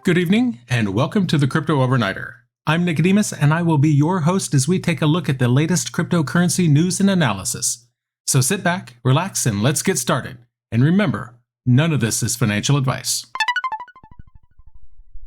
Good evening, and welcome to the Crypto Overnighter. I'm Nikodemus, and I will be your host as we take a look at the latest cryptocurrency news and analysis. So sit back, relax, and let's get started. And remember, none of this is financial advice.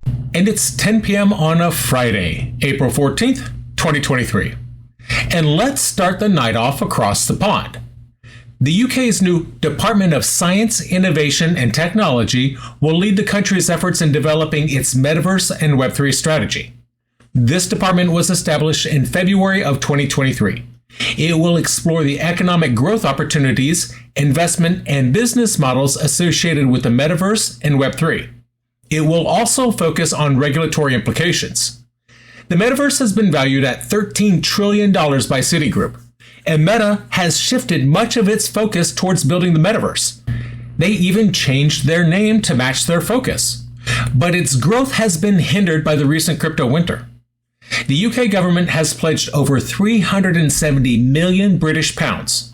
And it's 10 p.m. on a Friday, April 14th, 2023. And let's start the night off across the pond. The UK's new Department of Science, Innovation and Technology will lead the country's efforts in developing its metaverse and Web3 strategy. This department was established in February of 2023. It will explore the economic growth opportunities, investment, and business models associated with the metaverse and Web3. It will also focus on regulatory implications. The metaverse has been valued at $13 trillion by Citigroup. And Meta has shifted much of its focus towards building the metaverse. They even changed their name to match their focus. But its growth has been hindered by the recent crypto winter. The UK government has pledged over 370 million British pounds.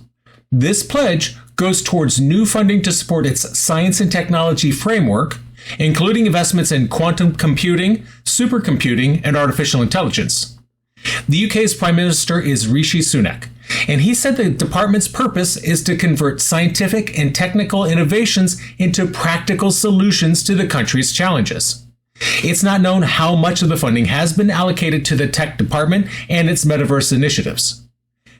This pledge goes towards new funding to support its science and technology framework, including investments in quantum computing, supercomputing, and artificial intelligence. The UK's Prime Minister is Rishi Sunak, and he said the department's purpose is to convert scientific and technical innovations into practical solutions to the country's challenges. It's not known how much of the funding has been allocated to the tech department and its metaverse initiatives.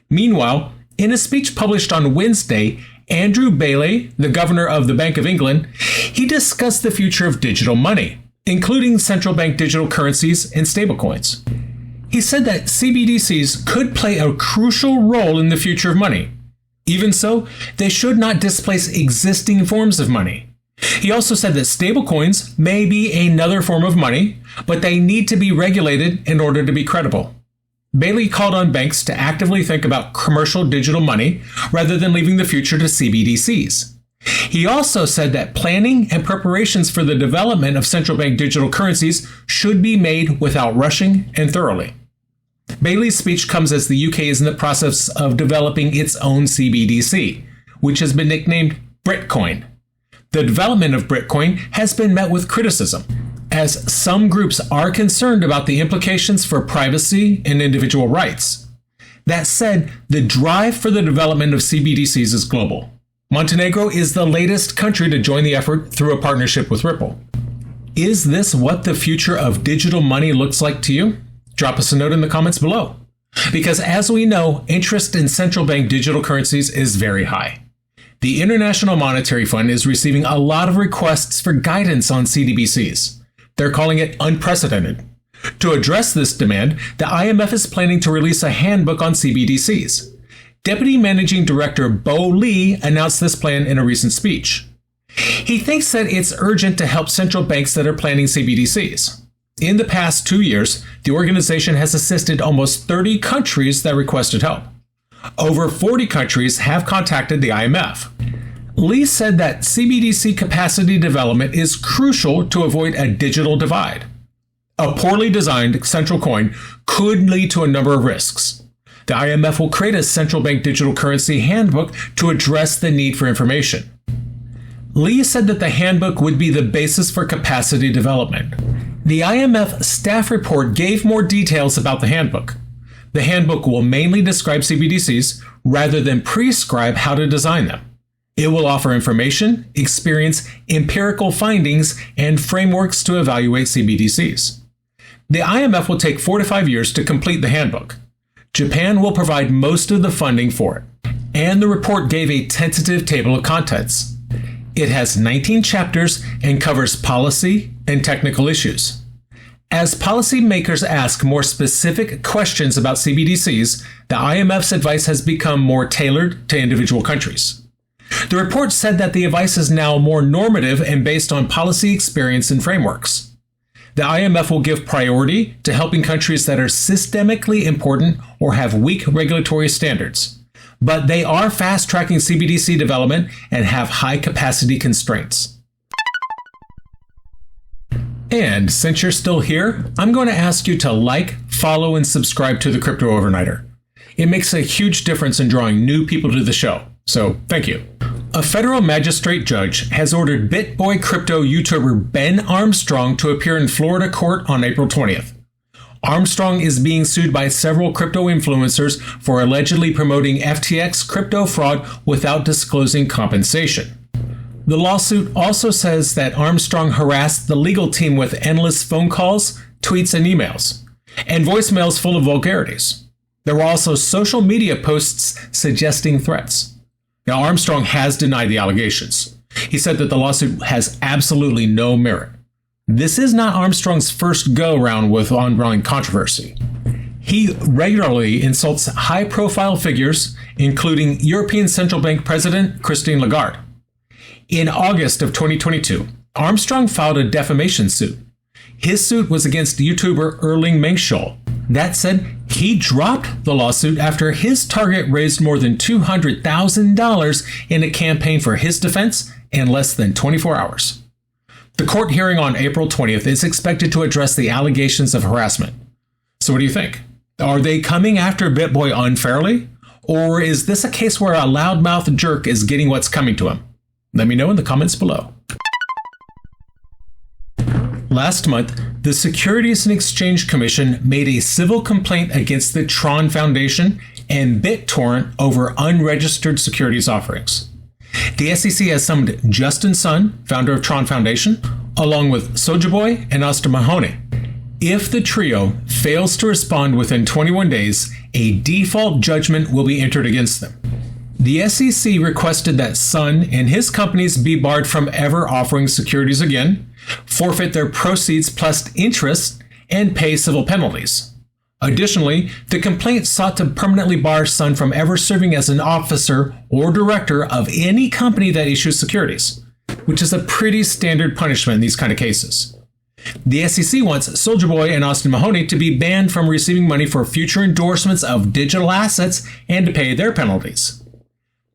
Meanwhile, in a speech published on Wednesday, Andrew Bailey, the governor of the Bank of England, he discussed the future of digital money, including central bank digital currencies and stablecoins. He said that CBDCs could play a crucial role in the future of money. Even so, they should not displace existing forms of money. He also said that stablecoins may be another form of money, but they need to be regulated in order to be credible. Bailey called on banks to actively think about commercial digital money rather than leaving the future to CBDCs. He also said that planning and preparations for the development of central bank digital currencies should be made without rushing and thoroughly. Bailey's speech comes as the UK is in the process of developing its own CBDC, which has been nicknamed Bitcoin. The development of Bitcoin has been met with criticism, as some groups are concerned about the implications for privacy and individual rights. That said, the drive for the development of CBDCs is global. Montenegro is the latest country to join the effort through a partnership with Ripple. Is this what the future of digital money looks like to you? Drop us a note in the comments below. Because as we know, interest in central bank digital currencies is very high. The International Monetary Fund is receiving a lot of requests for guidance on CBDCs. They're calling it unprecedented. To address this demand, the IMF is planning to release a handbook on CBDCs. Deputy Managing Director Bo Lee announced this plan in a recent speech. He thinks that it's urgent to help central banks that are planning CBDCs. In the past 2 years, the organization has assisted almost 30 countries that requested help. Over 40 countries have contacted the IMF. Lee said that CBDC capacity development is crucial to avoid a digital divide. A poorly designed central coin could lead to a number of risks. The IMF will create a central bank digital currency handbook to address the need for information. Lee said that the handbook would be the basis for capacity development. The IMF staff report gave more details about the handbook. The handbook will mainly describe CBDCs rather than prescribe how to design them. It will offer information, experience, empirical findings, and frameworks to evaluate CBDCs. The IMF will take 4 to 5 years to complete the handbook. Japan will provide most of the funding for it, and the report gave a tentative table of contents. It has 19 chapters and covers policy and technical issues. As policymakers ask more specific questions about CBDCs, the IMF's advice has become more tailored to individual countries. The report said that the advice is now more normative and based on policy experience and frameworks. The IMF will give priority to helping countries that are systemically important or have weak regulatory standards. But they are fast-tracking CBDC development and have high-capacity constraints. And since you're still here, I'm going to ask you to like, follow, and subscribe to the Crypto Overnighter. It makes a huge difference in drawing new people to the show. So thank you. A federal magistrate judge has ordered Bitboy crypto YouTuber Ben Armstrong to appear in Florida court on April 20th. Armstrong is being sued by several crypto influencers for allegedly promoting FTX crypto fraud without disclosing compensation. The lawsuit also says that Armstrong harassed the legal team with endless phone calls, tweets, and emails, and voicemails full of vulgarities. There were also social media posts suggesting threats. Now, Armstrong has denied the allegations. He said that the lawsuit has absolutely no merit. This is not Armstrong's first go-round with ongoing controversy. He regularly insults high-profile figures, including European Central Bank President Christine Lagarde. In August of 2022, Armstrong filed a defamation suit. His suit was against YouTuber Erling Mengschol. That said, he dropped the lawsuit after his target raised more than $200,000 in a campaign for his defense in less than 24 hours. The court hearing on April 20th is expected to address the allegations of harassment. So what do you think? Are they coming after Bitboy unfairly? Or is this a case where a loudmouth jerk is getting what's coming to him? Let me know in the comments below. Last month, the Securities and Exchange Commission made a civil complaint against the Tron Foundation and BitTorrent over unregistered securities offerings. The SEC has summoned Justin Sun, founder of Tron Foundation, along with Soulja Boy and Austin Mahoney. If the trio fails to respond within 21 days, a default judgment will be entered against them. The SEC requested that Sun and his companies be barred from ever offering securities again, forfeit their proceeds plus interest, and pay civil penalties. Additionally, the complaint sought to permanently bar Sun from ever serving as an officer or director of any company that issues securities, which is a pretty standard punishment in these kind of cases. The SEC wants Soulja Boy and Austin Mahoney to be banned from receiving money for future endorsements of digital assets and to pay their penalties.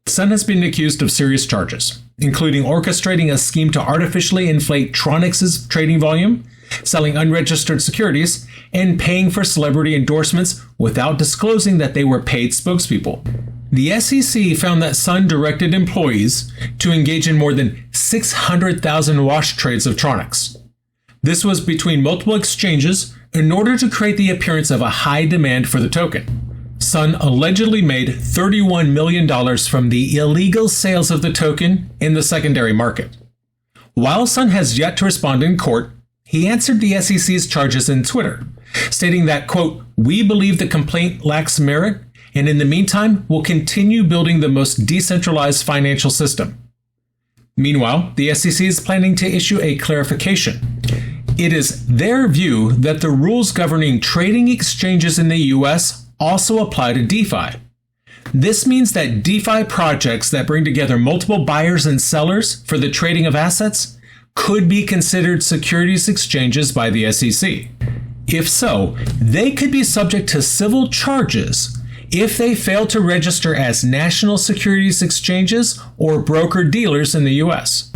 Sun has been accused of serious charges, including orchestrating a scheme to artificially inflate Tronix's trading volume, selling unregistered securities, and paying for celebrity endorsements without disclosing that they were paid spokespeople. The SEC found that Sun directed employees to engage in more than 600,000 wash trades of Tronix. This was between multiple exchanges in order to create the appearance of a high demand for the token. Sun allegedly made $31 million from the illegal sales of the token in the secondary market. While Sun has yet to respond in court, he answered the SEC's charges in Twitter, stating that, quote, "We believe the complaint lacks merit, and in the meantime, we'll continue building the most decentralized financial system." Meanwhile, the SEC is planning to issue a clarification. It is their view that the rules governing trading exchanges in the U.S. also apply to DeFi. This means that DeFi projects that bring together multiple buyers and sellers for the trading of assets could be considered securities exchanges by the SEC. If so, they could be subject to civil charges if they fail to register as national securities exchanges or broker-dealers in the U.S.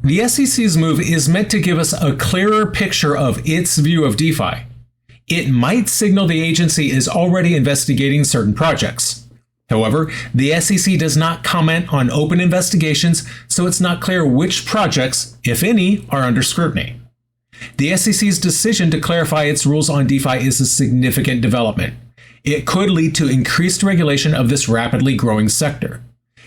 The SEC's move is meant to give us a clearer picture of its view of DeFi. It might signal the agency is already investigating certain projects. However, the SEC does not comment on open investigations, so it's not clear which projects, if any, are under scrutiny. The SEC's decision to clarify its rules on DeFi is a significant development. It could lead to increased regulation of this rapidly growing sector.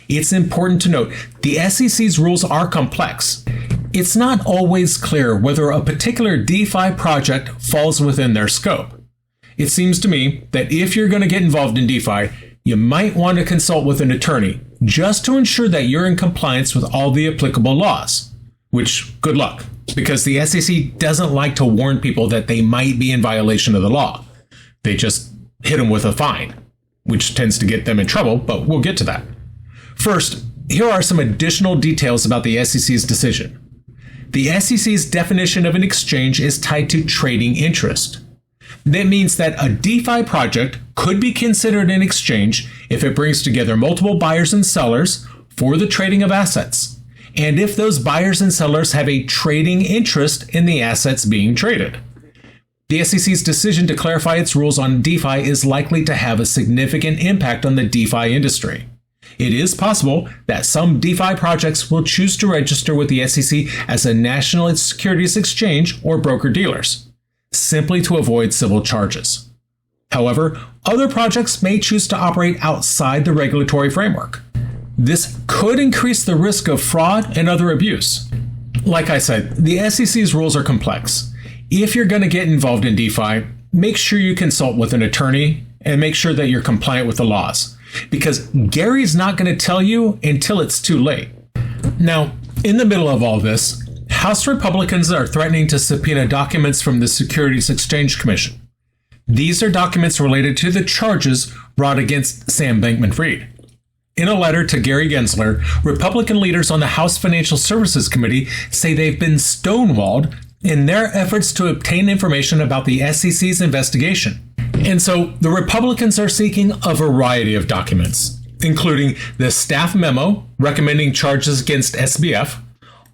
It's important to note the SEC's rules are complex. It's not always clear whether a particular DeFi project falls within their scope. It seems to me that if you're going to get involved in DeFi, you might want to consult with an attorney just to ensure that you're in compliance with all the applicable laws. Which, good luck, because the SEC doesn't like to warn people that they might be in violation of the law. They just hit them with a fine, which tends to get them in trouble, but we'll get to that. First, here are some additional details about the SEC's decision. The SEC's definition of an exchange is tied to trading interest. That means that a DeFi project could be considered an exchange if it brings together multiple buyers and sellers for the trading of assets, and if those buyers and sellers have a trading interest in the assets being traded. The SEC's decision to clarify its rules on DeFi is likely to have a significant impact on the DeFi industry. It is possible that some DeFi projects will choose to register with the SEC as a national securities exchange or broker-dealers, simply to avoid civil charges. However, other projects may choose to operate outside the regulatory framework. This could increase the risk of fraud and other abuse. Like I said, the SEC's rules are complex. If you're going to get involved in DeFi, make sure you consult with an attorney and make sure that you're compliant with the laws, because Gary's not going to tell you until it's too late. Now, in the middle of all this, House Republicans are threatening to subpoena documents from the Securities Exchange Commission. These are documents related to the charges brought against Sam Bankman-Fried. In a letter to Gary Gensler, Republican leaders on the House Financial Services Committee say they've been stonewalled in their efforts to obtain information about the SEC's investigation. And so the Republicans are seeking a variety of documents, including the staff memo recommending charges against SBF,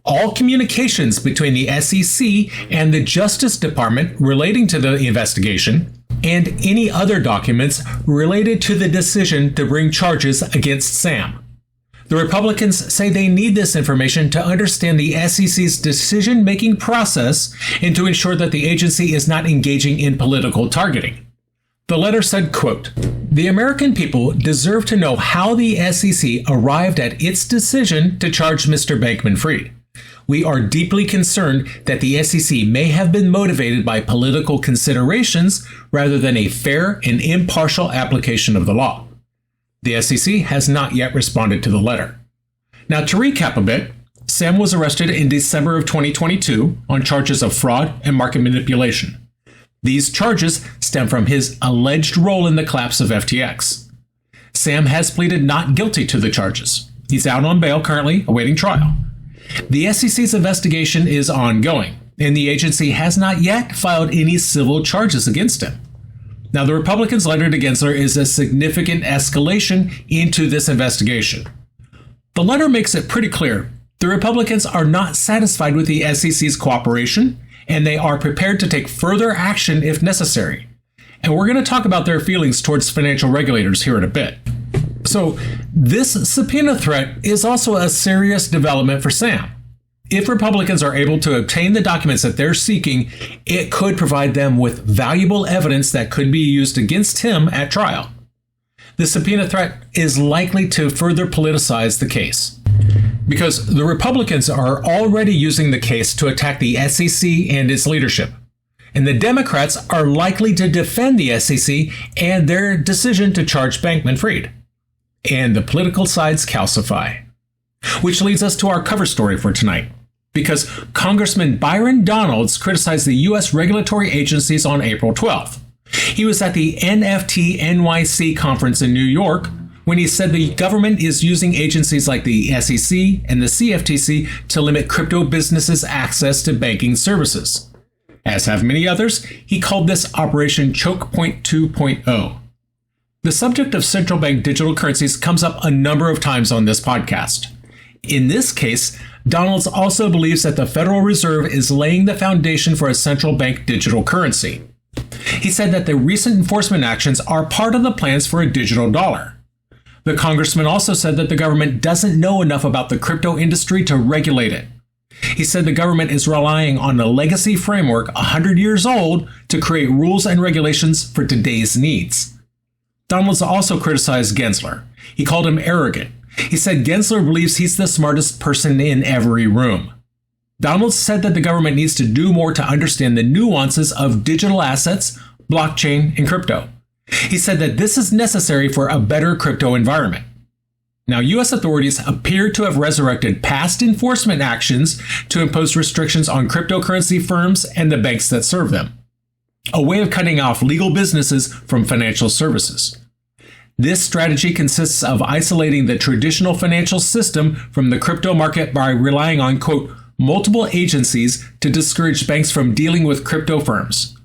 all communications between the SEC and the Justice Department relating to the investigation, and any other documents related to the decision to bring charges against Sam. The Republicans say they need this information to understand the SEC's decision-making process and to ensure that the agency is not engaging in political targeting. The letter said, quote, "The American people deserve to know how the SEC arrived at its decision to charge Mr. Bankman-Fried. We are deeply concerned that the SEC may have been motivated by political considerations rather than a fair and impartial application of the law." The SEC has not yet responded to the letter. Now, to recap a bit, Sam was arrested in December of 2022 on charges of fraud and market manipulation. These charges stem from his alleged role in the collapse of FTX. Sam has pleaded not guilty to the charges. He's out on bail currently, awaiting trial. The SEC's investigation is ongoing, and the agency has not yet filed any civil charges against him. Now, the Republicans' letter to Gensler is a significant escalation into this investigation. The letter makes it pretty clear the Republicans are not satisfied with the SEC's cooperation, and they are prepared to take further action if necessary. And we're going to talk about their feelings towards financial regulators here in a bit. So, this subpoena threat is also a serious development for Sam. If Republicans are able to obtain the documents that they're seeking, it could provide them with valuable evidence that could be used against him at trial. The subpoena threat is likely to further politicize the case, because the Republicans are already using the case to attack the SEC and its leadership. And the Democrats are likely to defend the SEC and their decision to charge Bankman-Fried. And the political sides calcify. Which leads us to our cover story for tonight, because Congressman Byron Donalds criticized the U.S. regulatory agencies on April 12th. He was at the NFT NYC conference in New York when he said the government is using agencies like the SEC and the CFTC to limit crypto businesses' access to banking services. As have many others, he called this Operation Choke Point 2.0. The subject of central bank digital currencies comes up a number of times on this podcast. In this case, Donalds also believes that the Federal Reserve is laying the foundation for a central bank digital currency. He said that the recent enforcement actions are part of the plans for a digital dollar. The congressman also said that the government doesn't know enough about the crypto industry to regulate it. He said the government is relying on a legacy framework 100 years old to create rules and regulations for today's needs. Donalds also criticized Gensler. He called him arrogant. He said Gensler believes he's the smartest person in every room. Donalds said that the government needs to do more to understand the nuances of digital assets, blockchain, and crypto. He said that this is necessary for a better crypto environment. Now, U.S. authorities appear to have resurrected past enforcement actions to impose restrictions on cryptocurrency firms and the banks that serve them, a way of cutting off legal businesses from financial services. This strategy consists of isolating the traditional financial system from the crypto market by relying on, quote, multiple agencies to discourage banks from dealing with crypto firms.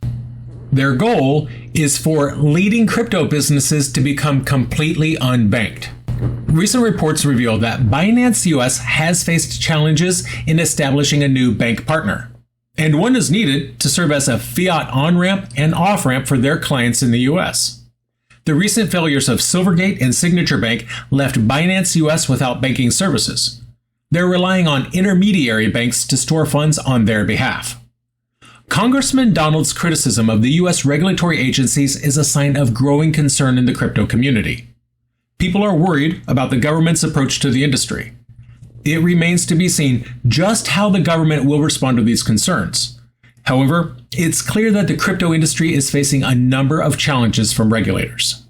Their goal is for leading crypto businesses to become completely unbanked. Recent reports reveal that Binance US has faced challenges in establishing a new bank partner, and one is needed to serve as a fiat on-ramp and off-ramp for their clients in the US. The recent failures of Silvergate and Signature Bank left Binance US without banking services. They're relying on intermediary banks to store funds on their behalf. Congressman Donald's criticism of the U.S. regulatory agencies is a sign of growing concern in the crypto community. People are worried about the government's approach to the industry. It remains to be seen just how the government will respond to these concerns. However, it's clear that the crypto industry is facing a number of challenges from regulators.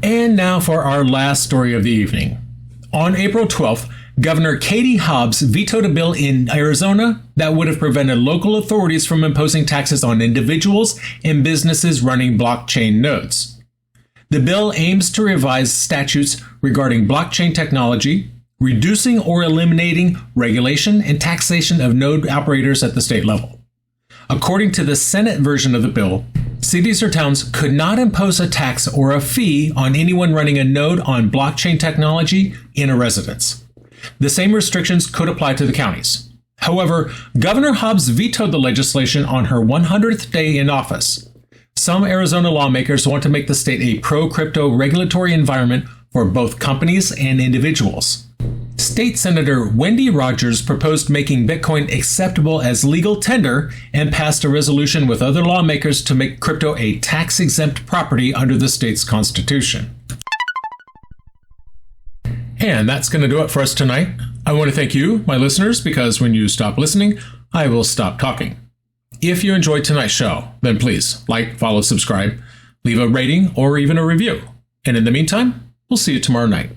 And now for our last story of the evening. On April 12th, Governor Katie Hobbs vetoed a bill in Arizona that would have prevented local authorities from imposing taxes on individuals and businesses running blockchain nodes. The bill aims to revise statutes regarding blockchain technology, reducing or eliminating regulation and taxation of node operators at the state level. According to the Senate version of the bill, cities or towns could not impose a tax or a fee on anyone running a node on blockchain technology in a residence. The same restrictions could apply to the counties. However, Governor Hobbs vetoed the legislation on her 100th day in office. Some Arizona lawmakers want to make the state a pro-crypto regulatory environment for both companies and individuals. State Senator Wendy Rogers proposed making Bitcoin acceptable as legal tender and passed a resolution with other lawmakers to make crypto a tax-exempt property under the state's constitution. And that's going to do it for us tonight. I want to thank you, my listeners, because when you stop listening, I will stop talking. If you enjoyed tonight's show, then please like, follow, subscribe, leave a rating, or even a review. And in the meantime, we'll see you tomorrow night.